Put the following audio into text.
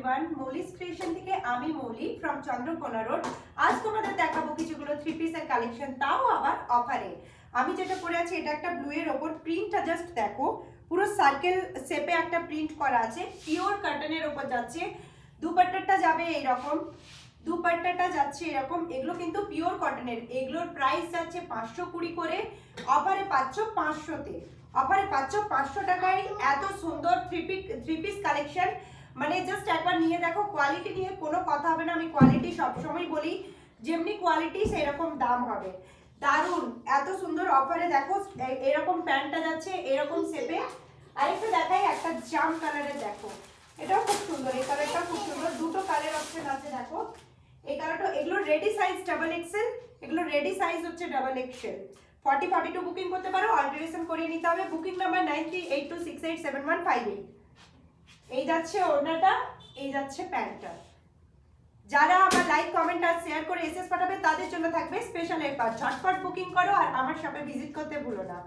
Everyone, মৌলিস creation থেকে আমি মৌলি from Chandrakona road. আজ তোমাদের দেখাবো কিছুগুলো থ্রি পিসের কালেকশন, তাও আবার অফারে। আমি যেটা পরে আছি এটা একটা ব্লু এর ওপর, প্রিন্টটা জাস্ট দেখো, পুরো সার্কেল শেপে একটা প্রিন্ট করা আছে, পিওর কটনের ওপর যাচ্ছে। দুপাট্টাটা যাবে এইরকম, দুপাট্টাটা যাচ্ছে এরকম। এগুলো কিন্তু পিওর কটনের, এগুলোর প্রাইস যাচ্ছে 520 করে, অফারে পাচ্ছ 500-তে। অফারে পাচ্ছ 500 টাকায় এত সুন্দর থ্রি পিস কালেকশন। মানে জাস্ট একবার নিয়ে দেখো, কোয়ালিটি নিয়ে কোনো কথা হবে না। আমি কোয়ালিটি সবসময় বলি, যেমনি কোয়ালিটি সেরকম দাম হবে। দারুন, এত সুন্দর অফারে দেখো। এরকম প্যান্টটা যাচ্ছে এরকম শেপে। আরেকটা দেখাই, একটা জাম কালারের দেখো, এটাও খুব সুন্দর। এই কালারটা খুব সুন্দর, দুটো কালার অপশন আছে দেখো। এই কালারটা, এগুলো রেডি সাইজ ডাবল এক্সেল, এগুলো রেডি সাইজ হচ্ছে ডাবল এক্সেল। 40-42 বুকিং করতে পারো, অল্টারেশন করে নিতে হবে। Booking number 9382687158। এই যাচ্ছে ওড়নাটা, এই যাচ্ছে প্যান্টটা। যারা আমার লাইক কমেন্ট আর শেয়ার করে এসএস পাঠাবে তাদের জন্য থাকবে স্পেশাল অফার। ঝটপট বুকিং করো আর আমার শপে ভিজিট করতে ভুলো না।